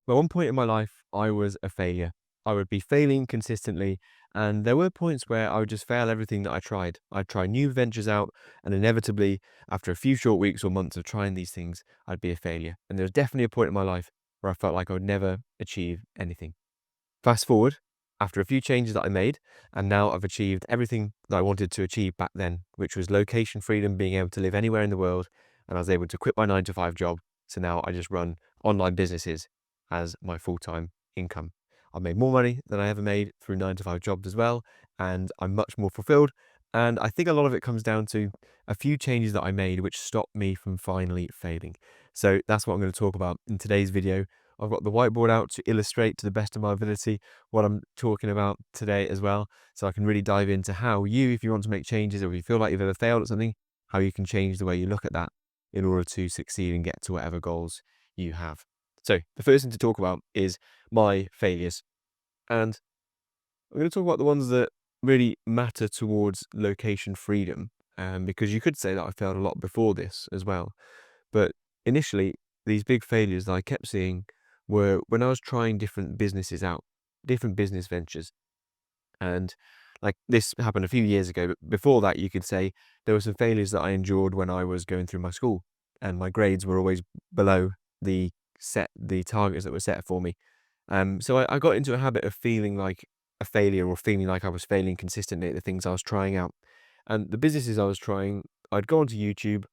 At one point in my life, I was a failure. I would be failing consistently, and there were points where I would just fail everything that I tried. I'd try new ventures out, and inevitably, after a few short weeks or months of trying these things, I'd be a failure. And there was definitely a point in my life where I felt like I would never achieve anything. Fast forward, after a few changes that I made, and now I've achieved everything that I wanted to achieve back then, which was location freedom, being able to live anywhere in the world, and I was able to quit my 9 to 5 job. So now I just run online businesses as my full-time income. I've made more money than I ever made through 9 to 5 jobs as well, and I'm much more fulfilled. And I think a lot of it comes down to a few changes that I made which stopped me from finally failing. So that's what I'm going to talk about in today's video. I've got the whiteboard out to illustrate to the best of my ability what I'm talking about today as well. So I can really dive into how you, if you want to make changes or if you feel like you've ever failed at something, how you can change the way you look at that in order to succeed and get to whatever goals you have. So the first thing to talk about is my failures. And I'm going to talk about the ones that really matter towards location freedom. Because you could say that I failed a lot before this as well. But initially, these big failures that I kept seeing were when I was trying different businesses out, different business ventures. And like this happened a few years ago, but before that, you could say there were some failures that I endured when I was going through my school, and my grades were always below the targets that were set for me. So I got into a habit of feeling like a failure or feeling like I was failing consistently at the things I was trying out. And the businesses I was trying, I'd go onto YouTube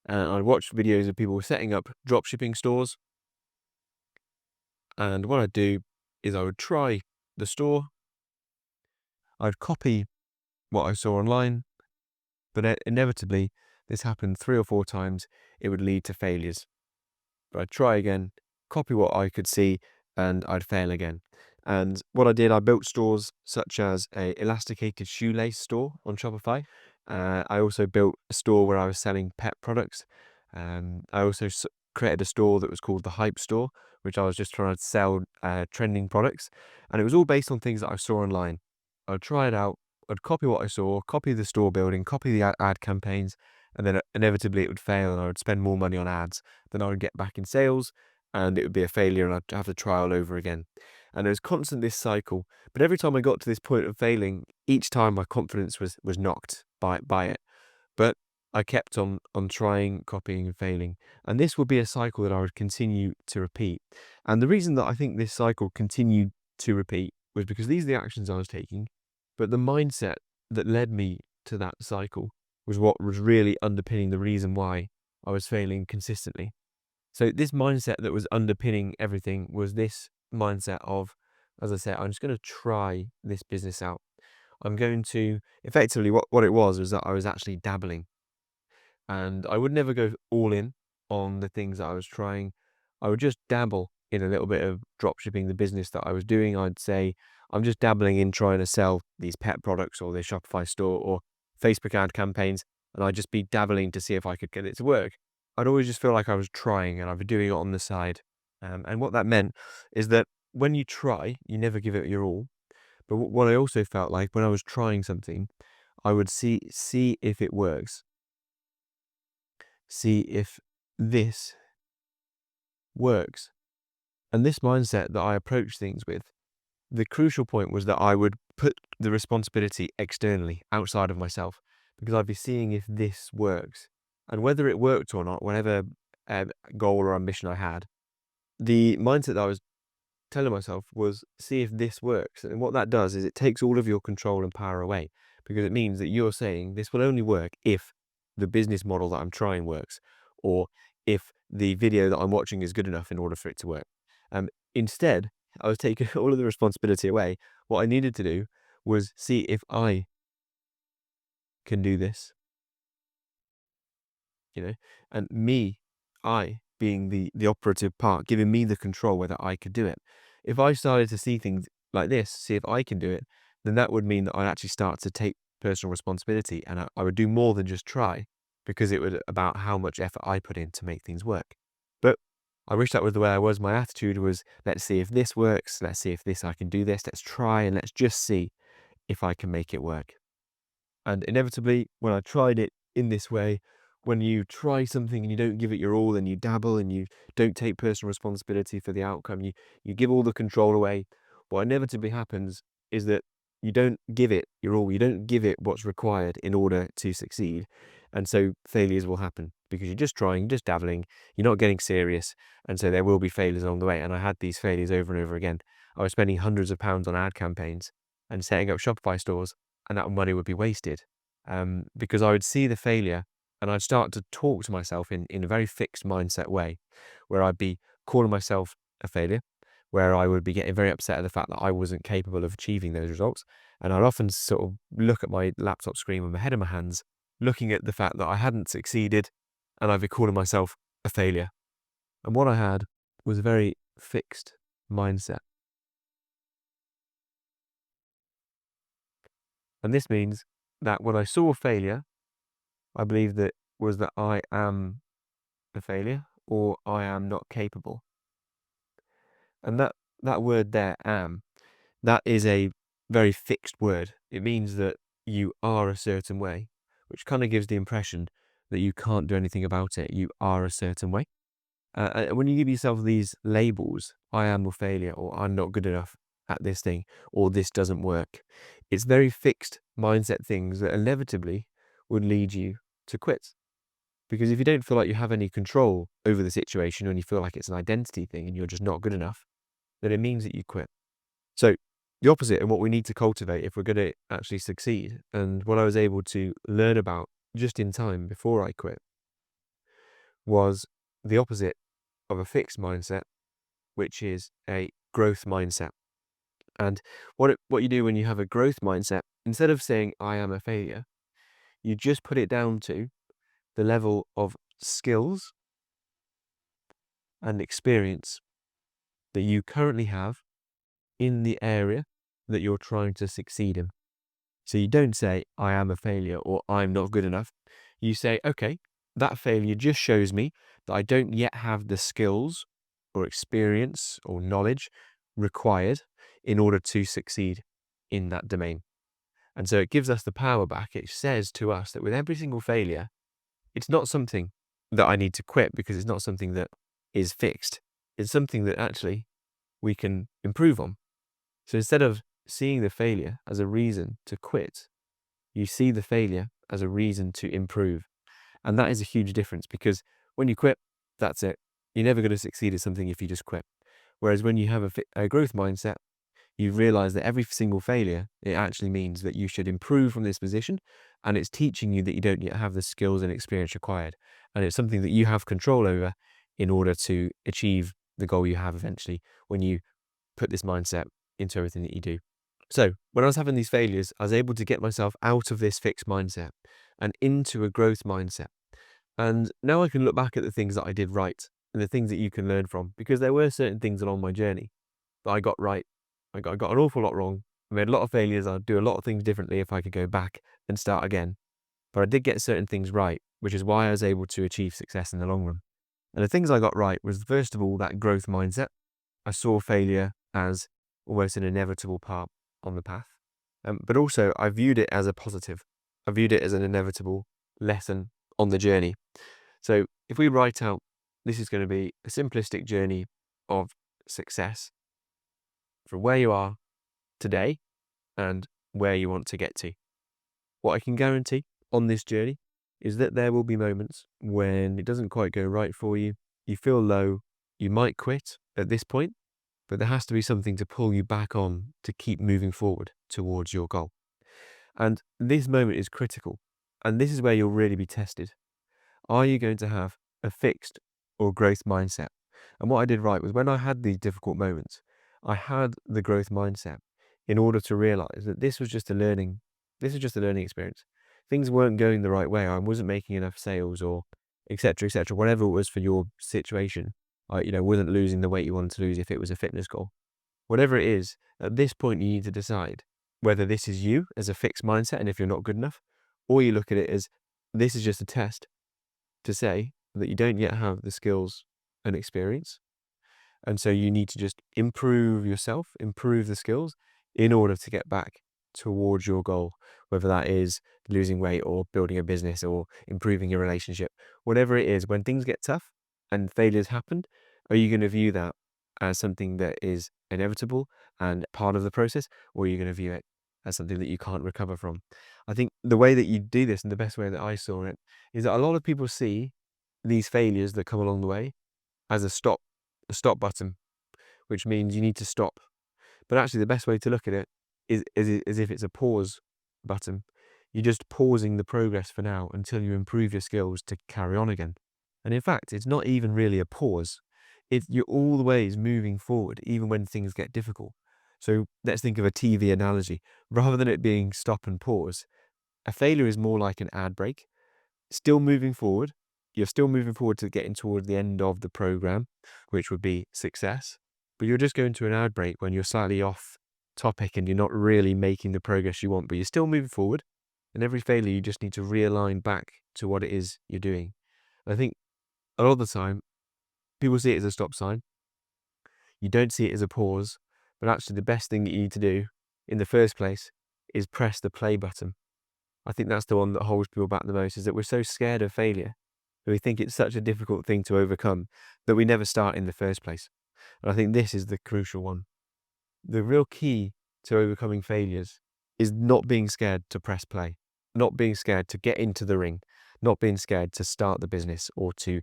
and I'd watch videos of people setting up drop shipping stores. And what I'd do is I would try the store, I'd copy what I saw online, but inevitably, this happened 3 or 4 times, it would lead to failures. But I'd try again, copy what I could see, and I'd fail again. And what I did, I built stores such as a elasticated shoelace store on Shopify. I also built a store where I was selling pet products. I also created a store that was called the Hype Store, which I was just trying to sell trending products. And it was all based on things that I saw online. I'd try it out, I'd copy what I saw, copy the store building, copy the ad campaigns, and then inevitably it would fail and I would spend more money on ads than I would get back in sales, and it would be a failure and I'd have to try all over again. And it was constant this cycle. But every time I got to this point of failing, each time my confidence was knocked by it. But I kept on trying, copying and failing. And this would be a cycle that I would continue to repeat. And the reason that I think this cycle continued to repeat was because these are the actions I was taking, but the mindset that led me to that cycle was what was really underpinning the reason why I was failing consistently. So this mindset that was underpinning everything was this mindset of, as I said, I'm just going to try this business out. I'm going to, effectively what it was that I was actually dabbling. And I would never go all in on the things that I was trying. I would just dabble in a little bit of drop shipping, the business that I was doing. I'd say, I'm just dabbling in trying to sell these pet products or this Shopify store or Facebook ad campaigns. And I'd just be dabbling to see if I could get it to work. I'd always just feel like I was trying and I'd be doing it on the side. And what that meant is that when you try, you never give it your all. But what I also felt like when I was trying something, I would see if it works. See if this works. And this mindset that I approach things with, the crucial point was that I would put the responsibility externally, outside of myself, because I'd be seeing if this works. And whether it worked or not, whatever goal or ambition I had, the mindset that I was telling myself was, see if this works. And what that does is it takes all of your control and power away, because it means that you're saying this will only work if the business model that I'm trying works, or if the video that I'm watching is good enough in order for it to work. Instead, I was taking all of the responsibility away. What I needed to do was see if I can do this, and I being the operative part, giving me the control whether I could do it. If I started to see things like this, see if I can do it, then that would mean that I'd actually start to take personal responsibility and I would do more than just try, because it would about how much effort I put in to make things work. But I wish that was the way I was. My attitude was, let's see if this works. Let's see if I can do this. Let's try and let's just see if I can make it work. And inevitably, when I tried it in this way, when you try something and you don't give it your all and you dabble and you don't take personal responsibility for the outcome, you give all the control away, what inevitably happens is that you don't give it your all, you don't give it what's required in order to succeed. And so failures will happen because you're just trying, just dabbling, you're not getting serious. And so there will be failures along the way. And I had these failures over and over again. I was spending hundreds of pounds on ad campaigns and setting up Shopify stores, and that money would be wasted because I would see the failure and I'd start to talk to myself in a very fixed mindset way, where I'd be calling myself a failure, where I would be getting very upset at the fact that I wasn't capable of achieving those results. And I'd often sort of look at my laptop screen with my head in my hands, looking at the fact that I hadn't succeeded, and I'd be calling myself a failure. And what I had was a very fixed mindset. And this means that when I saw failure, I believe that was that I am a failure or I am not capable. And that word there, am, that is a very fixed word. It means that you are a certain way, which kind of gives the impression that you can't do anything about it. You are a certain way. And when you give yourself these labels, I am a failure, or I'm not good enough at this thing, or this doesn't work, it's very fixed mindset things that inevitably would lead you to quit. Because if you don't feel like you have any control over the situation and you feel like it's an identity thing and you're just not good enough, then it means that you quit. So the opposite and what we need to cultivate if we're going to actually succeed, and what I was able to learn about just in time before I quit, was the opposite of a fixed mindset, which is a growth mindset. And what you do when you have a growth mindset, instead of saying I am a failure, you just put it down to the level of skills and experience that you currently have in the area that you're trying to succeed in. So you don't say, I am a failure or I'm not good enough. You say, okay, that failure just shows me that I don't yet have the skills or experience or knowledge required in order to succeed in that domain. And so it gives us the power back. It says to us that with every single failure, it's not something that I need to quit because it's not something that is fixed. It's something that actually we can improve on. So instead of seeing the failure as a reason to quit, you see the failure as a reason to improve. And that is a huge difference, because when you quit, that's it. You're never going to succeed at something if you just quit. Whereas when you have a growth mindset, you realize that every single failure, it actually means that you should improve from this position, and it's teaching you that you don't yet have the skills and experience required. And it's something that you have control over in order to achieve the goal you have eventually when you put this mindset into everything that you do. So when I was having these failures, I was able to get myself out of this fixed mindset and into a growth mindset. And now I can look back at the things that I did right and the things that you can learn from, because there were certain things along my journey that I got right. I got an awful lot wrong. I made a lot of failures. I'd do a lot of things differently if I could go back and start again. But I did get certain things right, which is why I was able to achieve success in the long run. And the things I got right was, first of all, that growth mindset. I saw failure as almost an inevitable part on the path. But also I viewed it as a positive. I viewed it as an inevitable lesson on the journey. So if we write out, this is going to be a simplistic journey of success from where you are today and where you want to get to. What I can guarantee on this journey is that there will be moments when it doesn't quite go right for you. You feel low. You might quit at this point, but there has to be something to pull you back on to keep moving forward towards your goal. And this moment is critical. And this is where you'll really be tested. Are you going to have a fixed or growth mindset? And what I did right was, when I had these difficult moments, I had the growth mindset in order to realize that this was just a learning experience. Things weren't going the right way. I wasn't making enough sales, or etc., whatever it was for your situation. I, wasn't losing the weight you wanted to lose if it was a fitness goal. Whatever it is, at this point, you need to decide whether this is you as a fixed mindset, and if you're not good enough, or you look at it as, this is just a test to say that you don't yet have the skills and experience. And so you need to just improve yourself, improve the skills in order to get back towards your goal, whether that is losing weight or building a business or improving your relationship, whatever it is, when things get tough and failures happen, are you going to view that as something that is inevitable and part of the process, or are you going to view it as something that you can't recover from? I think the way that you do this, and the best way that I saw it, is that a lot of people see these failures that come along the way as a stop button, which means you need to stop. But actually, the best way to look at it is if it's a pause button. You're just pausing the progress for now until you improve your skills to carry on again. And in fact, it's not even really a pause. You're always moving forward, even when things get difficult. So let's think of a TV analogy. Rather than it being stop and pause, a failure is more like an ad break. Still moving forward. You're still moving forward to getting towards the end of the program, which would be success. But you're just going to an ad break when you're slightly off topic and you're not really making the progress you want, but you're still moving forward. And every failure, you just need to realign back to what it is you're doing. I think a lot of the time, people see it as a stop sign. You don't see it as a pause, but actually the best thing that you need to do in the first place is press the play button. I think that's the one that holds people back the most, is that we're so scared of failure, that we think it's such a difficult thing to overcome, that we never start in the first place. And I think this is the crucial one. The real key to overcoming failures is not being scared to press play, not being scared to get into the ring, not being scared to start the business or to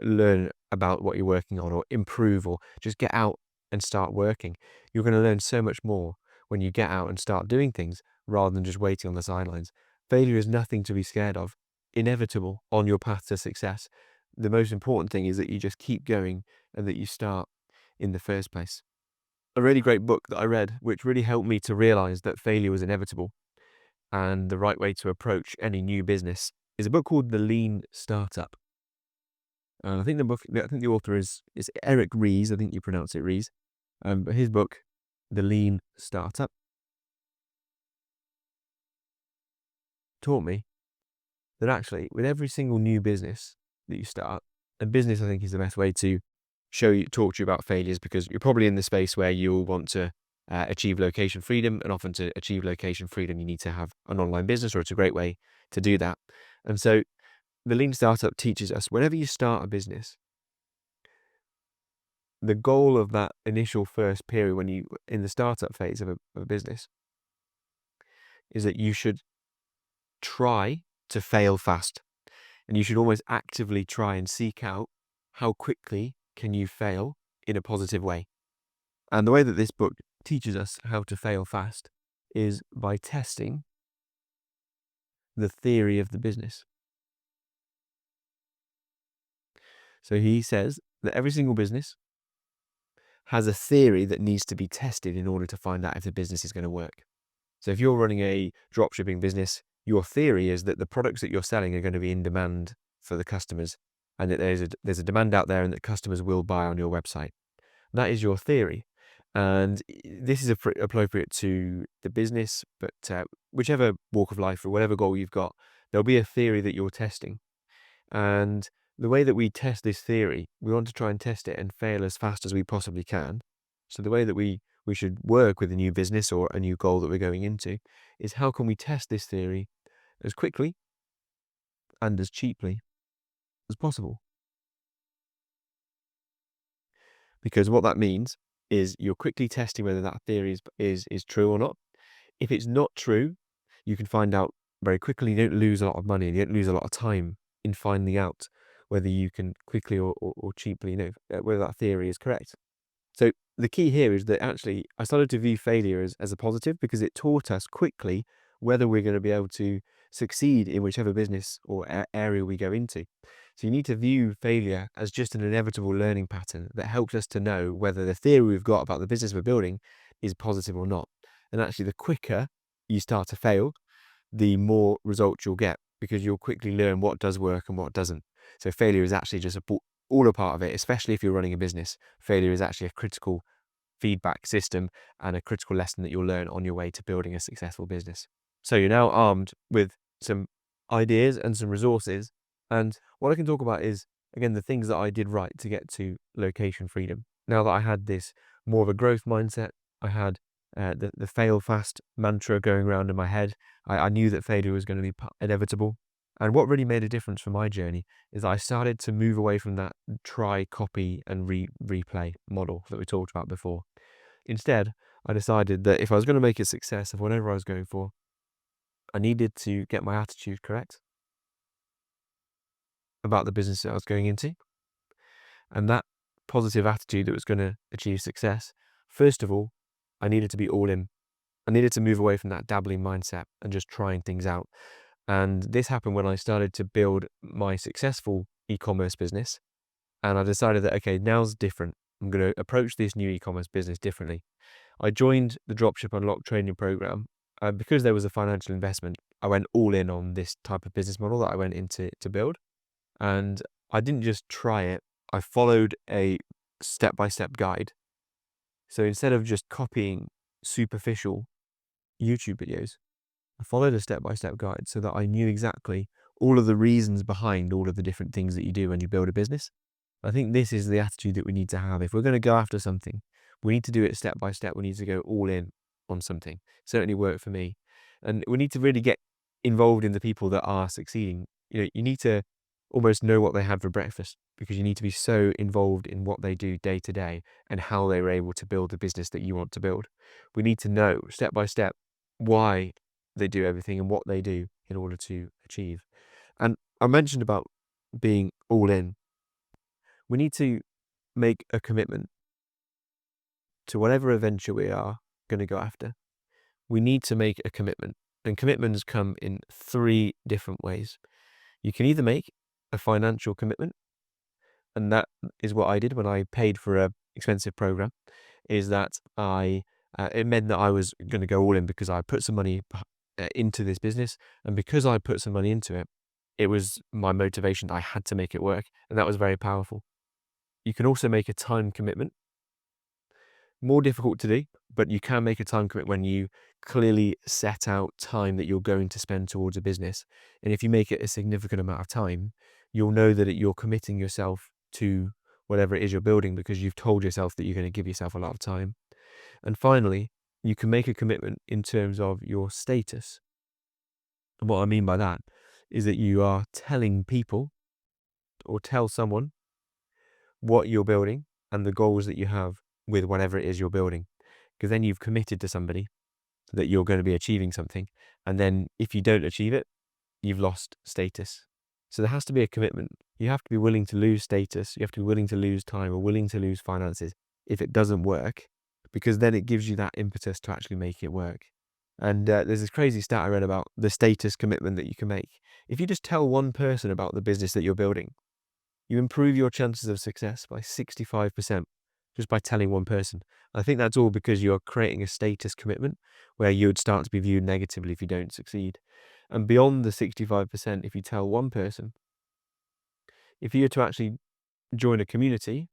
learn about what you're working on or improve or just get out and start working. You're going to learn so much more when you get out and start doing things rather than just waiting on the sidelines. Failure is nothing to be scared of, inevitable on your path to success. The most important thing is that you just keep going and that you start in the first place. A really great book that I read, which really helped me to realize that failure was inevitable and the right way to approach any new business, is a book called The Lean Startup. I think the author is Eric Ries. I think you pronounce it Ries. But his book, The Lean Startup, taught me that actually with every single new business that you start, and business I think is the best way to talk to you about failures, because you're probably in the space where you'll want to achieve location freedom, and often to achieve location freedom you need to have an online business, or it's a great way to do that. And so the Lean Startup teaches us, whenever you start a business, the goal of that initial first period when you in the startup phase of a business is that you should try to fail fast, and you should almost actively try and seek out how quickly can you fail in a positive way. And the way that this book teaches us how to fail fast is by testing the theory of the business. So he says that every single business has a theory that needs to be tested in order to find out if the business is going to work. So if you're running a dropshipping business, your theory is that the products that you're selling are going to be in demand for the customers, and that there's a demand out there and that customers will buy on your website. That is your theory. And this is appropriate to the business, but whichever walk of life or whatever goal you've got, there'll be a theory that you're testing. And the way that we test this theory, we want to try and test it and fail as fast as we possibly can. So the way that we should work with a new business or a new goal that we're going into is, how can we test this theory as quickly and as cheaply as possible? Because what that means is you're quickly testing whether that theory is true or not. If it's not true, you can find out very quickly. You don't lose a lot of money and you don't lose a lot of time in finding out whether you can quickly or cheaply whether that theory is correct. So the key here is that actually I started to view failure as a positive, because it taught us quickly whether we're going to be able to succeed in whichever business or area we go into. So you need to view failure as just an inevitable learning pattern that helps us to know whether the theory we've got about the business we're building is positive or not. And actually, the quicker you start to fail, the more results you'll get, because you'll quickly learn what does work and what doesn't. So failure is actually just all a part of it, especially if you're running a business. Failure is actually a critical feedback system and a critical lesson that you'll learn on your way to building a successful business. So you're now armed with some ideas and some resources. And what I can talk about is, again, the things that I did right to get to location freedom. Now that I had this more of a growth mindset, I had the fail fast mantra going around in my head. I knew that failure was going to be inevitable. And what really made a difference for my journey is I started to move away from that try, copy, and replay model that we talked about before. Instead, I decided that if I was going to make a success of whatever I was going for, I needed to get my attitude correct about the business that I was going into. And that positive attitude that was going to achieve success, first of all, I needed to be all in. I needed to move away from that dabbling mindset and just trying things out. And this happened when I started to build my successful e-commerce business. And I decided that, okay, now's different. I'm going to approach this new e-commerce business differently. I joined the Dropship Unlocked training program. Because there was a financial investment, I went all in on this type of business model that I went into to build. And I didn't just try it. I followed a step-by-step guide. So instead of just copying superficial YouTube videos, I followed a step-by-step guide so that I knew exactly all of the reasons behind all of the different things that you do when you build a business. I think this is the attitude that we need to have. If we're going to go after something, we need to do it step by step. We need to go all in on something. Certainly worked for me. And we need to really get involved in the people that are succeeding. You need to almost know what they had for breakfast, because you need to be so involved in what they do day to day and how they were able to build the business that you want to build. We need to know step by step why they do everything and what they do in order to achieve. And I mentioned about being all in. We need to make a commitment to whatever adventure we are going to go after. We need to make a commitment, and commitments come in 3 different ways. You can either make a financial commitment, and that is what I did when I paid for an expensive program, is that it meant that I was going to go all in because I put some money into this business, and because I put some money into it, it was my motivation. I had to make it work, and that was very powerful. You can also make a time commitment. More difficult to do, but you can make a time commitment when you clearly set out time that you're going to spend towards a business. And if you make it a significant amount of time, you'll know that you're committing yourself to whatever it is you're building because you've told yourself that you're going to give yourself a lot of time. And finally, you can make a commitment in terms of your status. And what I mean by that is that you are telling people or tell someone what you're building and the goals that you have with whatever it is you're building. Because then you've committed to somebody that you're going to be achieving something. And then if you don't achieve it, you've lost status. So there has to be a commitment. You have to be willing to lose status. You have to be willing to lose time or willing to lose finances if it doesn't work, because then it gives you that impetus to actually make it work. And there's this crazy stat I read about the status commitment that you can make. If you just tell one person about the business that you're building, you improve your chances of success by 65% just by telling one person. I think that's all because you're creating a status commitment where you would start to be viewed negatively if you don't succeed. And beyond the 65%, if you tell one person, if you were to actually join a community,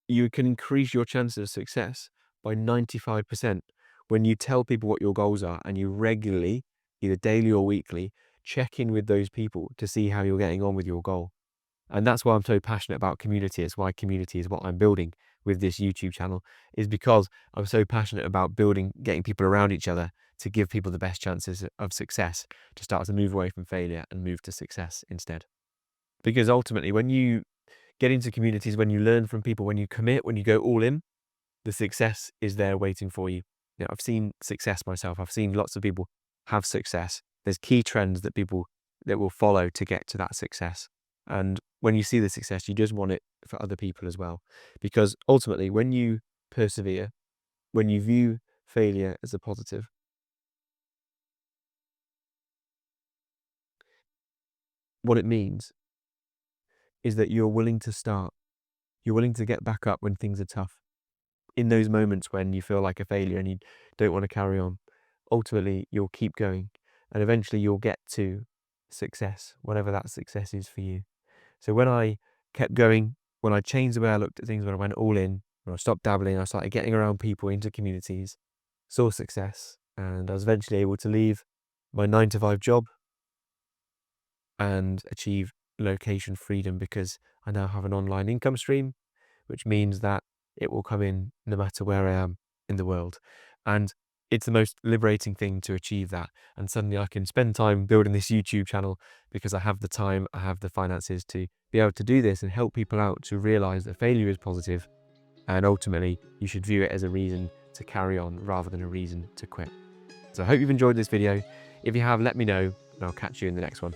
you can increase your chances of success by 95% when you tell people what your goals are and you regularly, either daily or weekly, check in with those people to see how you're getting on with your goal. And that's why I'm so passionate about community. It's why community is what I'm building with this YouTube channel, is because I'm so passionate about getting people around each other to give people the best chances of success, to start to move away from failure and move to success instead. Because ultimately, when you get into communities, when you learn from people, when you commit, when you go all in, the success is there waiting for you. I've seen success myself. I've seen lots of people have success. There's key trends that will follow to get to that success. And when you see the success, you just want it for other people as well. Because ultimately, when you persevere, when you view failure as a positive, what it means is that you're willing to start. You're willing to get back up when things are tough. In those moments when you feel like a failure and you don't want to carry on, ultimately, you'll keep going. And eventually, you'll get to success, whatever that success is for you. So when I kept going, when I changed the way I looked at things, when I went all in, when I stopped dabbling, I started getting around people into communities, saw success, and I was eventually able to leave my 9-to-5 job and achieve location freedom because I now have an online income stream, which means that it will come in no matter where I am. in the world. And it's the most liberating thing to achieve that. And suddenly I can spend time building this YouTube channel because I have the time, I have the finances to be able to do this and help people out to realize that failure is positive. And ultimately, you should view it as a reason to carry on rather than a reason to quit. So I hope you've enjoyed this video. If you have, let me know, and I'll catch you in the next one.